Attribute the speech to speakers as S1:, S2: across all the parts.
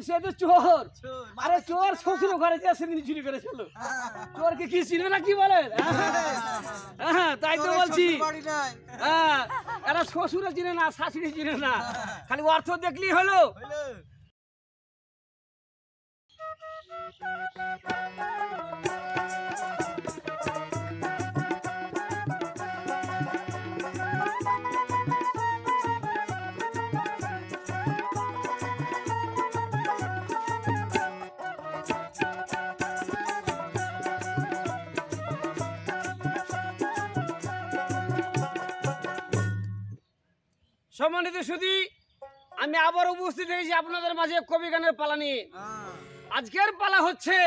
S1: সে তো চোর। আরে চোর শ্বশুর ঘরে যে সেদিন চুরি করেছিল, চোরকে কি চিনে না কি বলেন? হ্যাঁ তাই তো বলছি। হ্যাঁ এরা শ্বশুরে চিনে না, শাশুড়ি চিনে না, খালি অর্থ দেখলেই হলো। সম্মানিত সুধী, আমি আবার উপস্থিত হয়েছি আপনাদের মাঝে কবি গানের পালা নিয়ে। আজকের পালা হচ্ছে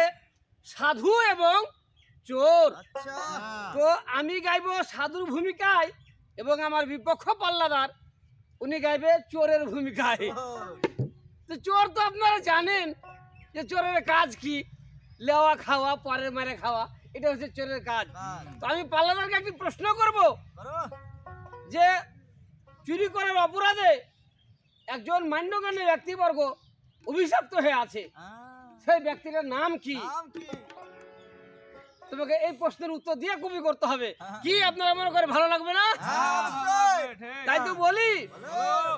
S1: সাধু এবং চোর। তো আমি গাইব সাধুর ভূমিকায় এবং আমার বিপক্ষ পাল্লাদার উনি গাইবে চোরের ভূমিকায়। তো চোর তো আপনারা জানেন যে চোরের কাজ কি, লেওয়া খাওয়া, পরের মারে খাওয়া, এটা হচ্ছে চোরের কাজ। তো আমি পাল্লাদারকে একটি প্রশ্ন করব যে চুরি করার অপরাধে একজন মান্যগণ্য ব্যক্তিবর্গ অভিশপ্ত হয়ে আছে, সেই ব্যক্তিটার নাম কি? তোমাকে এই প্রশ্নের উত্তর দিয়ে কবি করতে হবে। কি আপনারা মনে করে ভালো লাগবে না? তাই তো বলি,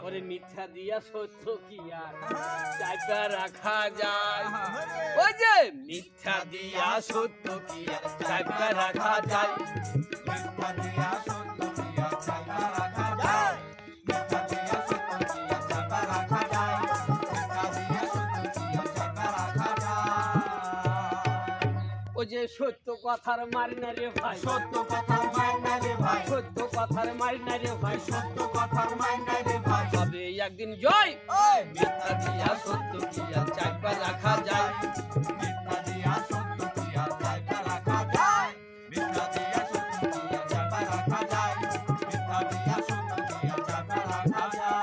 S1: ওরে মিথ্যা দিয়া সত্য কি আর চাইপা রাখা যায়? ওই যে মিথ্যা দিয়া সত্য কি আর চাইপা রাখা যায়? মিথ্যা দিয়া সত্য কি আর চাইপা রাখা যায়? যে সত্য কথার মারি না রে ভাই, সত্য কথার মারি না রে ভাই, সত্য কথার মারি না রে ভাই, সত্য কথার মারি না রে ভাই, তবে একদিন জয়। মিথ্যা দিয়া সত্য কি আর চাইপা রাখা যায়? মিথ্যা দিয়া সত্য কি আর চাইপা রাখা যায়? মিথ্যা দিয়া সত্য কি আর চাইপা রাখা যায়? মিথ্যা দিয়া সত্য কি আর চাইপা রাখা যায়?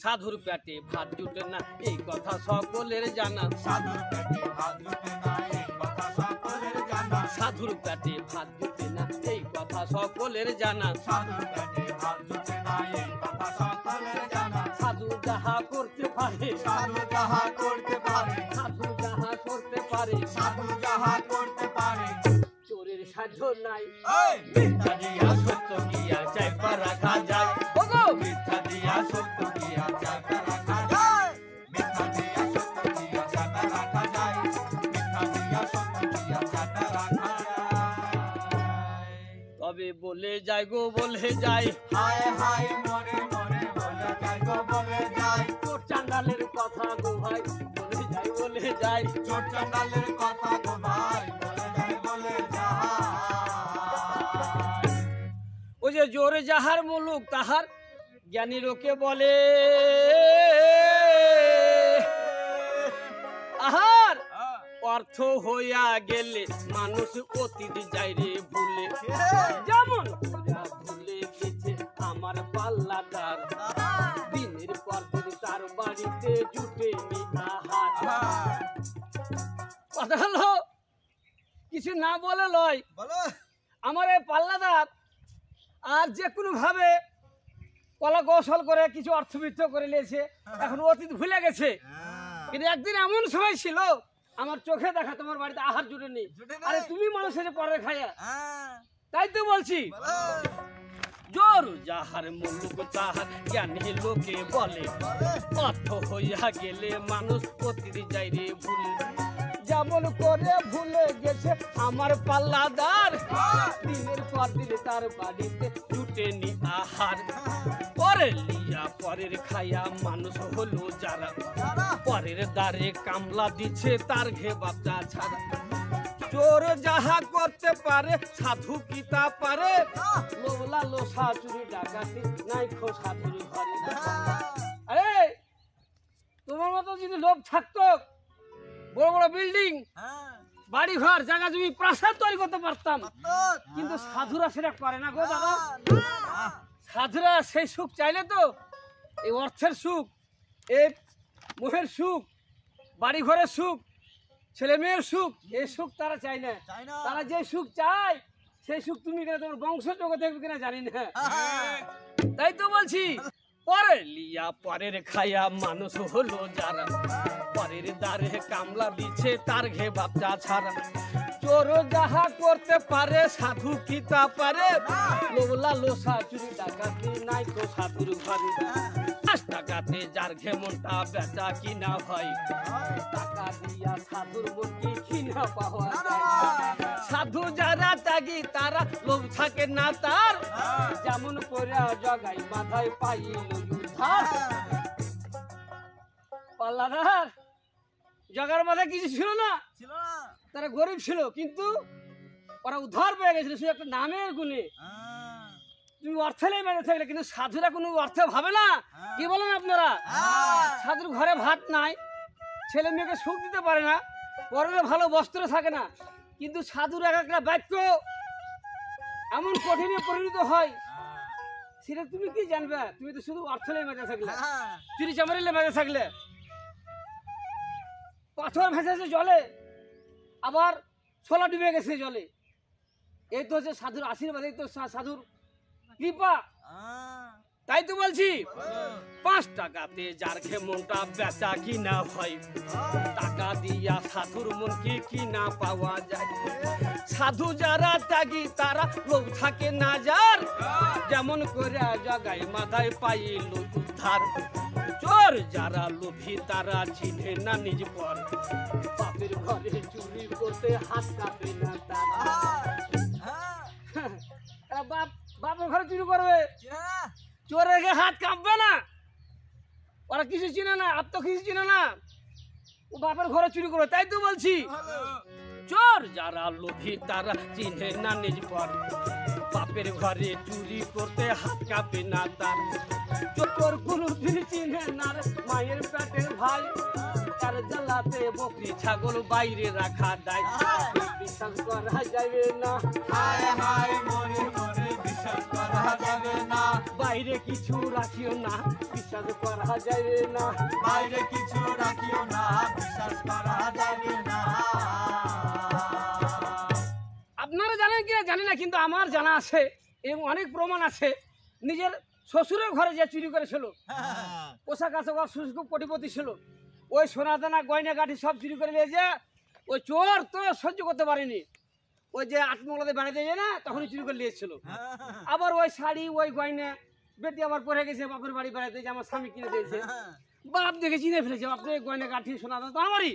S1: সাধুর পেটে ভাত জুটে না এই কথা সকলের জানা, সাধুর পেটে ভাত জুটে না এই কথা সকলের জানা, সাধুর পেটে ভাত জুটে না এই কথা সকলের জানা, সাধুর পেটে ভাত জুটে না এই কথা সকলের জানা, সাধু যাহা করতে পারে, সাধু যাহা করতে পারে, সাধু যাহা করতে পারে, সাধু যাহা করতে পারে, চোরের সাধ্য নাই। মিথ্যা দিয়া সত্য কি আর চাইপা রাখা যায়? ওগো মিথ্যা দিয়া সত্য কি আর চাইপা রাখা যায়? মিথ্যা দিয়া সত্য কি আর চাইপা রাখা যায়? মিথ্যা দিয়া সত্য কি আর চাইপা রাখা যায়? তবে বলে যাই গো বলে যাই, হায় হায় মরে মরে বলে যাই গো বলে যাই, চোর চান্ডালের কথা গো ভাই বলে যাই বলে যাই, চোর চান্ডালের কথা গো ভাই বলে যাই বলে যাই। ও যে জোরে যাহার মুলুক তাহার জ্ঞানী লোকে বলে, আহার অর্থ হইয়া গেলে মানুষ অতীত যায় রে ভুলে, যেমন ভুলে গেছে আমার পাল্লাদার, দিনের পর দিন তার বাড়িতে জুটে নি আহার। কথা হলো কিছু না বলে লয়, আমার এই পাল্লাদার আর যে কোনো ভাবে কলা কৌশল করে কিছু অর্থবিত্ত করে নিয়েছে, এখন অতীত ভুলে গেছে। কিন্তু একদিন এমন সময় ছিল আমার চোখে দেখা তোমার বাড়িতে আহার জুটে নেই, আরে তুমি মানুষের পরে খায়া। তাই তো বলছি জোর যাহার মুলুক তাহার জ্ঞানী লোকে বলে, অর্থ হইয়া গেলে মানুষ অতীত যায় রে ভুলে, যেমন করে ভুলে গেছে আমার পাল্লাদার, দিনের পর দিন তার বাড়িতে জুটে নি আহার। পরের লিয়া পরের খায়া মানুষ হলো যারা, পরের দ্বারে কামলা দিচ্ছে তার ঘে বাচ্চা ছাড়া, চোর যাহা করতে পারে সাধু কি তা পারে, লোলা লোসা চুরি ডাকাতি নাই খো সাধুর ঘরে। আরে তোমার মতো যদি লোক থাকতো, বড় বড় বিল্ডিং, বাড়ি ঘর, জায়গা জমি, প্রাসাদ তৈরি করতে পারতাম, কিন্তু সাধুরা সেটা করে না গো দাদা। সাধুরা সেই সুখ চাইলে তো, এই অর্থের সুখ, এই মোহের সুখ, বাড়ি ঘরের সুখ, ছেলে মেয়ের সুখ, এই সুখ তারা চায় না। তারা যে সুখ চায় সেই সুখ তুমি কিনা তোমার বংশ জগতে দেখবে কিনা জানি না। তাই তো বলছি পরে লিয়া পরের খায়া মানুষ হলো যারা, পরের দ্বারে কামলা দিচ্ছে তার ঘে বাচ্চা ছাড়া। চোর যাহা করতে পারে সাধু কি তা পারে, লোলা লোসা চুরি ডাকাতি নাই তো সাধুর ঘরে। 5 টাকাতে যার ঘে মনটা বেচা কিনা হয়, টাকা দিয়া সাধুর মন কি কিনা পাওয়া যায়। সাধু যারা ত্যাগী তারা লোভ থাকে না তার, যেমন করে জগাই মাথায় পাইল উদ্ধার। পাল্লাদার জগার মাথায় কিছু ছিল না, তারা গরিব ছিল, কিন্তু ওরা উদ্ধার পেয়ে গেছিল শুধু একটা নামের গুণে। তুমি অর্থে নেই বেঁধে থাকলে, কিন্তু সাধুরা কোনো অর্থে ভাবে না। কি বলেন আপনারা? সাধুর ঘরে ভাত নাই, ছেলে মেয়েকে সুখ দিতে পারে না, পরনে ভালো বস্ত্র থাকে না, কিন্তু সাধুর এক একটা বাক্য এমন কঠিনে পরিণত হয়, সেটা তুমি কি জানবে? তুমি তো শুধু অর্থ নেই বেঁধে থাকলে, চুরি চামারিলে বেঁধে থাকলে। পাথর ভেসেছে জলে, আবার ছোলা ডুবে গেছে জলে। এই তো হচ্ছে সাধুর আশীর্বাদ, এই তো সাধুর কৃপা। তাই তো বলছি 5 টাকাতে যার ঘে মনটা বেচা কিনা হয়, টাকা দিয়া সাধুর মন কি কিনা পাওয়া যায়। সাধু যারা ত্যাগী তারা লোভ থাকে না যার, যেমন করে জগাই মাথায় পাইল উদ্ধার। চোর যারা লোভী তারা চিনে না নিজ পর, বাপের ঘরে চুরি করতে হাত কাঁপে না তার। বাপের ঘরে চুরি করবে, চোরের হাত কাঁপবে না। ওরা কিছু চিনে না, আপ তো কিছু চিনে না, ও বাপের ঘরে চুরি করবে। তাই তো বলছি চোর যারা লোভী তারা চিনে না নিজ পর, বাপের ঘরে চুরি করতে হাত কাঁপে না তার। চোর কোনদিন চিনে না মায়ের পেটের ভাই, তার জ্বালাতে বকরি ছাগল বাইরে রাখা দেয়। বিশ্বাস করা যাবে না, বাইরে কিছু রাখিও না, বিশ্বাস করা যাবে না,
S2: বাইরে কিছু রাখিও না, বিশ্বাস করা যাবে না।
S1: আপনারা জানেন কি জানি না, কিন্তু আমার জানা আছে এবং অনেক প্রমাণ আছে। নিজের শ্বশুরের ঘরে যে চুরি করেছিল, পোশাক আশাক শ্বশুর খুব কোটিপতি ছিল, ওই সোনাদানা গয়না গাঠি সব চুরি করে নিয়ে যে ওই চোর তো সহ্য করতে পারেনি, ওই যে আটমংলাতে বেড়াতে যায় না তখনই চুরি করে নিয়েছিল। আবার ওই শাড়ি ওই গয়না বেটি আবার পরে গেছে বাপের বাড়ি বেড়াতে, যে আমার স্বামী কিনে দিয়েছে, বাপ দেখে চিনে ফেলেছে, বাপরে গয়না গাঠি সোনাদানা তো আমারই,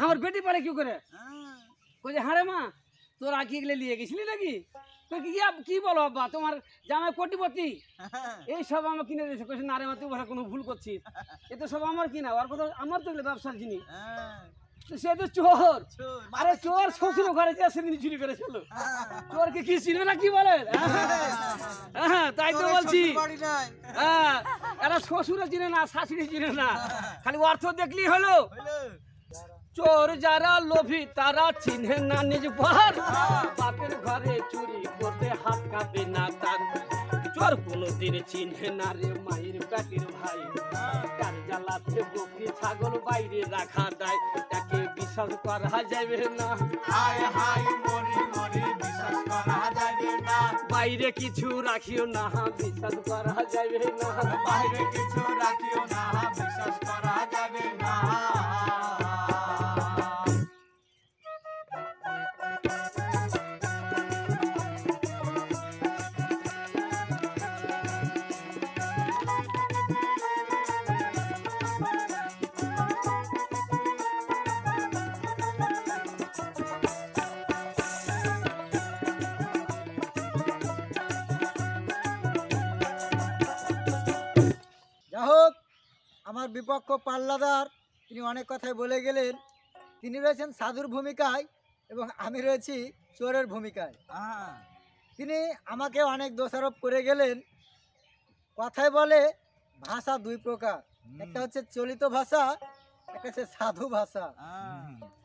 S1: আমার বেটি পারে কি করে। বলছে হ্যাঁ রে মা, তোর আগে এগুলো নিয়ে গেছিলি নাকি? কি বলো বাবা, তোমার জামাই কোটিপতি, এই সব আমার কিনে দিয়েছে। কইছে না রে মা, তুই কোনো ভুল করছিস, এ তো সব আমার কিনা, আর কথা আমার তো ব্যবসার জিনিস। সে তো চোর, আরে চোর শ্বশুর ঘরে যে সেদিন চুরি করেছিল, চোরকে কি চিনবে না? কি বলেন? হ্যাঁ তাই তো বলছি, হ্যাঁ এরা শ্বশুরও চিনে না, শাশুড়ি চিনে না, খালি অর্থ দেখলেই হলো। চোর যারা লোভী তারা চিনে না নিজ পর, বাপের ঘরে চুরি করতে হাত কাঁপে না তার। চোর কোনদিন চিনে না রে মায়ের পেটের ভাই, তার জ্বালাতে বকরি ছাগল বাইরে রাখা দেয়, তাকে বিশ্বাস করা যাবে না, বাইরে কিছু রাখিও না, বিশ্বাস করা যাবে না,
S2: বাইরে কিছু রাখিও না, বিশ্বাস করা যাবে না।
S3: আমার বিপক্ষ পাল্লাদার তিনি অনেক কথাই বলে গেলেন। তিনি রয়েছেন সাধুর ভূমিকায় এবং আমি রয়েছি চোরের ভূমিকায়। তিনি আমাকে অনেক দোষারোপ করে গেলেন। কথায় বলে ভাষা 2 প্রকার, একটা হচ্ছে চলিত ভাষা, একটা হচ্ছে সাধু ভাষা।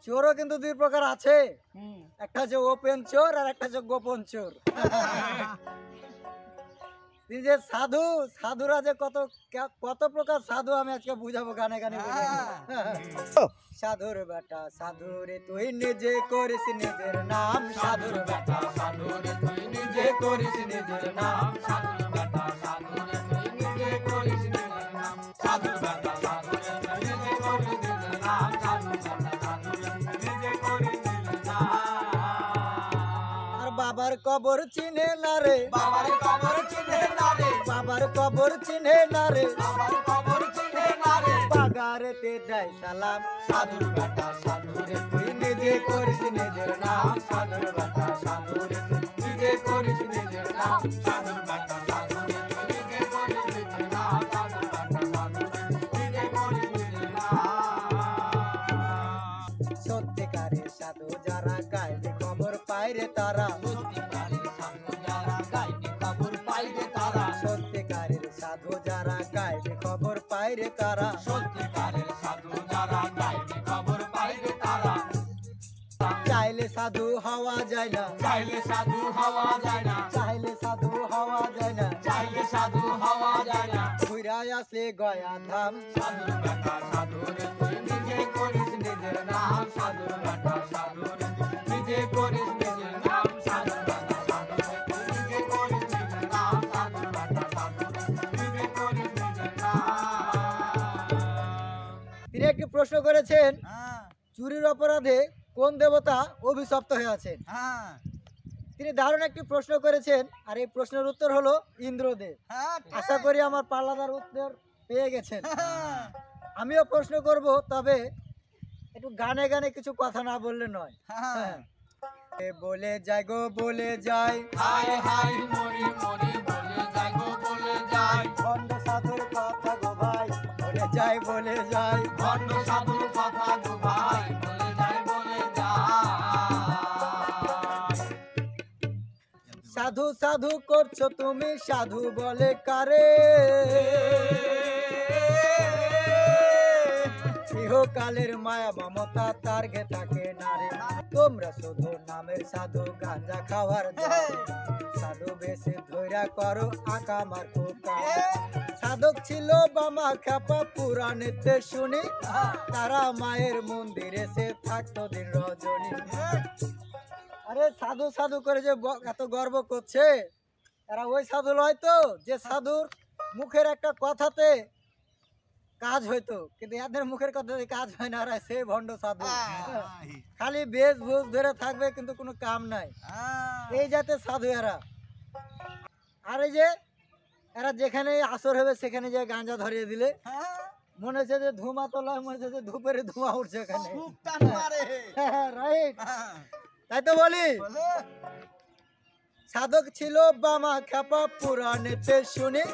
S3: চোরও কিন্তু 2 প্রকার আছে, একটা হচ্ছে ওপেন চোর আর একটা হচ্ছে গোপন চোর। তিনি যে সাধু, সাধুরা যে কত প্রকার সাধু আমি আজকে বুঝাবো গানে গানে। সাধুর বেটা সাধুরে তুই নিজে করিস নিজের নাম, সাধুর বেটা সাধুরে তুই নিজে করিস নিজের নাম, সাধুর বেটা সাধুরে তুই নিজে কবর চিনে না রে,
S2: বাবার কবর চিনে না রে,
S3: বাবার কবর চিনে না রে,
S2: বাবার কবর চিনে না রে।
S3: বাগারেতে দেয় সালাম,
S2: সাধুর বেটা সাধুরে তুই নিজে করিস নিজের নাম, সাধুর বেটা সাধুরে তুই নিজে করিস নিজের নাম, সাধুর বেটা সাধুরে তুই নিজে করিস নিজের নাম, সাধুর বেটা সাধুরে তুই নিজে করিস নিজের নাম।
S3: সত্যিকারের সাধু যারা গাইবে খবর পায় রে তারা,
S2: সত্যিকারের সাধু যারা গাইবে খবর পাইবে তারা,
S3: সত্যিকারের সাধু যারা গাইবে খবর পায় রে তারা,
S2: সত্যিকারের সাধু যারা গাইবে খবর পাইবে তারা।
S3: চাইলে সাধু হওয়া যায় না,
S2: চাইলে সাধু হওয়া যায় না,
S3: চাইলে সাধু হওয়া যায় না,
S2: চাইলে সাধু হওয়া যায় না।
S3: ঘুরায় আসলে গয়া ধাম,
S2: সাধুর বেটা সাধুরে তুই নিজে করিস নিজের নাম, সাধুর বেটা সাধুরে তুই নিজে করিস নিজের নাম, সাধুর বেটা সাধুরে তুই নিজে করিস নিজের নাম, সাধুর বেটা সাধুরে তুই নিজে করিস নিজের নাম।
S3: তিনি একটি প্রশ্ন করেছেন, চুরির অপরাধে কোন দেবতা অভিশপ্ত হয়ে আছেন? তিনি দারুণ একটি প্রশ্ন করেছেন, আর এই প্রশ্নের উত্তর হলো ইন্দ্রদেব। আশা করি আমার পাল্লাদার উত্তর পেয়ে গেছেন। আমিও প্রশ্ন করব, তবে একটু গানে গানে কিছু কথা না বললে নয়। হ্যাঁ। এ বলে যাই গো বলে যাই,
S2: হায় হায় মরি মরি বলে যাই গো বলে যাই,
S3: ভণ্ড সাধুর কথা গো ভাই বলে যাই বলে যাই,
S2: ভণ্ড সাধুর কথা গো ভাই বলে যাই বলে যাই।
S3: সাধু সাধু করছো তুমি, সাধু বলে কারে, ইহকালের মায়া মমতা তার গে থাকে নারে, তোমরা শুধু নামের সাধু, গাঁজা খাওয়ার যাও, সাধু বেশি ধৈরা করো আঁকা মার খোকা। সাধক ছিল বামা খ্যাপা পুরাণেতে শুনি, তারা মায়ের মন্দিরে সে থাকতো দিন রজনী। আরে সাধু সাধু করে যে এত গর্ব করছে, এরা ওই সাধু নয় তো যে সাধুর মুখের একটা কথাতে কাজ হইতো, কিন্তু এদের মুখের কথাতে কাজ হয় না। এরা সেই ভণ্ড সাধু, খালি বেশ ভুষ ধরে থাকবে কিন্তু কোনো কাম নাই। এই জাতের সাধু এরা। আর এই যে এরা যেখানে আসর হবে সেখানে যে গাঁজা ধরিয়ে দিলে মনে হচ্ছে যে ধুমা তোলা, মনে হচ্ছে যে ধূপের ধোঁয়া উঠছে এখানে। রাইট, তাই তো বলি। সাধক ছিল বামা খ্যাপা পুরাণেতে শুনি,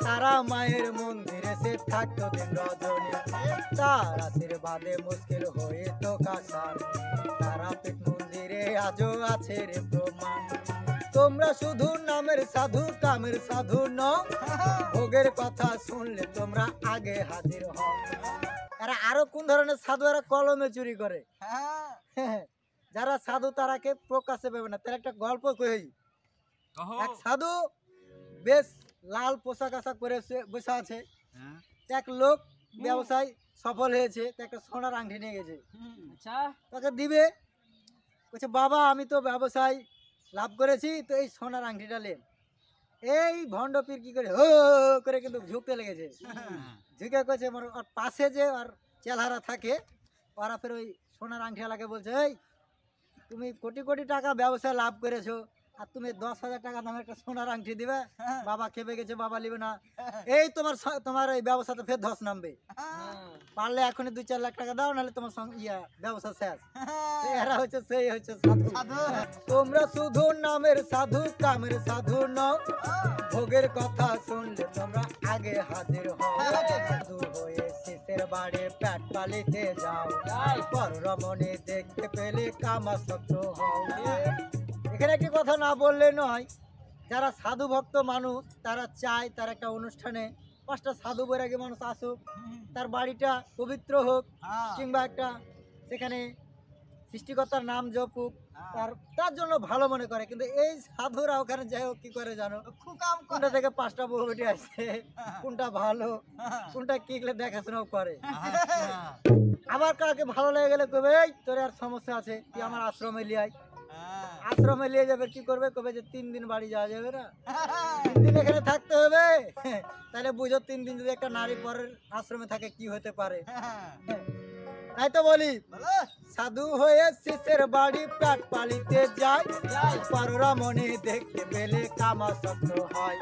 S3: তারা মায়ের মন্দিরে সে থাকতো দিন রজনী, তার আশীর্বাদে মুশকিল হয়ে তো কাসার, তারাপীঠ মন্দিরে আজও আছে রে প্রমাণ। তোমরা শুধু নামের সাধু, কামের সাধু নও, ভোগের কথা শুনলে তোমরা আগে হাজির হও। এরা আরো কোন ধরনের সাধু? এরা কলমে চুরি করে। যারা সাধু তারাকে প্রকাশে পাবে না। তার একটা গল্প কই। এক সাধু বেশ লাল পোশাক আশাক পরে বসে আছে, এক লোক ব্যবসায় সফল হয়েছে, একটা সোনার আংটি নিয়ে গেছে।
S1: আচ্ছা,
S3: তাকে দিবে, বলছে বাবা আমি তো ব্যবসায় লাভ করেছি, তো এই সোনার আংটিটা নেন। এই ভণ্ড পীর কি করে হো করে কিন্তু ঝুঁকতে লেগেছে। ঝুঁকে করছে ওর পাশে যে আর চেলহারা থাকে, ওরা ফের ওই সোনার আংটিওয়ালাকে বলছে, এই তুমি কোটি কোটি টাকা ব্যবসায় লাভ করেছো, আর তুমি 10,000 টাকা দামের একটা সোনার আংটি দিবে? বাবা খেপে গেছে, বাবা নিবে না। এই তোমার এই ব্যবসাতে ফের ধস নামবে, পারলে এখনই 2-4 লাখ টাকা দাও, নাহলে তোমার ব্যবসা শেষ। এরা হচ্ছে সেই হচ্ছে সাধু। তোমরা শুধু নামের সাধু, কামের সাধু নও, ভোগের কথা শুনলে তোমরা আগে হাজির হও। সাধু হয়ে শিষ্যের বাড়ি পেট পালিতে যাও, পর রমণী দেখতে পেলে কামাসক্ত হও। এখানে একটি কথা না বললে নয়, যারা সাধু ভক্ত মানুষ তারা চায় তার একটা অনুষ্ঠানে 5টা সাধু বৈরাগী মানুষ আসুক, তার বাড়িটা পবিত্র হোক, কিংবা একটা সেখানে সৃষ্টিকর্তার নাম জপুক, তার জন্য ভালো মনে করে। কিন্তু এই সাধুরা ওখানে যাই হোক কি করে জানো, কোনটা থেকে 5টা বউ বেটি আসছে, কোনটা ভালো কোনটা কি দেখাশোনাও করে। আবার কাউকে ভালো লেগে গেলে কবে এই তোর আর সমস্যা আছে, তুই আমার আশ্রমে লিয়ে আয়। আশ্রমে নিয়ে যাবে, কি করবে, কবে যে 3 দিন বাড়ি যাওয়া যাবে না, 3 দিন এখানে থাকতে হবে। তাহলে বুঝো 3 দিন যদি একটা নারী পরের আশ্রমে থাকে কি হতে পারে। তাই তো বলি সাধু হয়ে শিষ্যের বাড়ি পেট পালিতে যায় পররা মনে দেখতে পেলে কামা শব্দ হয়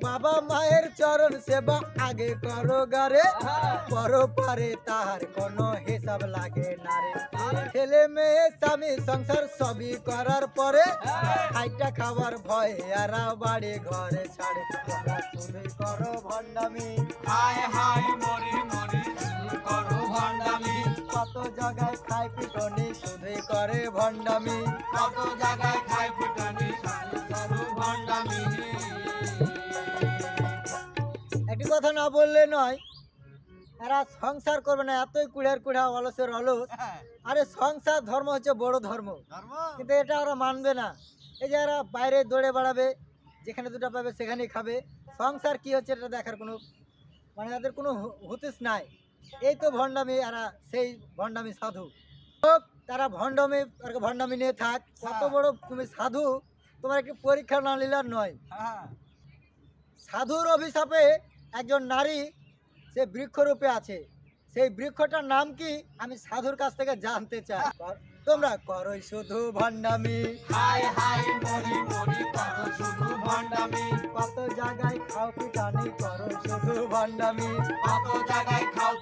S3: বাবা মায়ের চরণ সেবা আগে করো গারে পর পারে তাহার কোনো হিসাব লাগে না রে ছেলে মেয়ে স্বামী সংসার সবই করার পরে খাইটা খাবার ভয়ে এরা বাড়ি ঘরে ছাড়ে তুমি করো ভণ্ডামি
S2: হায় হায় মরি মরি করো ভণ্ডামি
S3: কত জায়গায় খাই পিটনি শুধুই করে ভণ্ডামি
S2: কত জায়গায় খাই পিটনি সাধু ভণ্ডামি
S3: একটি কথা না বললে নয় এরা সংসার করবে না এতই কুড়ার কুড়া অলসের অলস আরে সংসার ধর্ম হচ্ছে বড় ধর্ম কিন্তু এটা ওরা মানবে না এই যে এরা বাইরে দৌড়ে বেড়াবে যেখানে দুটো পাবে সেখানেই খাবে সংসার কি হচ্ছে এটা দেখার কোনো মানে তাদের কোনো হুতিস নাই এই তো ভণ্ডামি এরা সেই ভণ্ডামি সাধু হোক তারা ভণ্ডামি নিয়ে থাক কত বড় তুমি সাধু তোমার একটি পরীক্ষা না নিলার নয় সাধুর অভিশাপে একজন নারী সে বৃক্ষরূপে আছে সেই বৃক্ষটার নাম কি আমি সাধুর কাছ থেকে জানতে চাই তোমরা করোই শুধু ভণ্ডামি
S2: হায় হায় মরি মরি করো শুধু ভণ্ডামি
S3: কত জায়গায় খাও পিটানি করো শুধু ভণ্ডামি
S2: কত জায়গায় খাও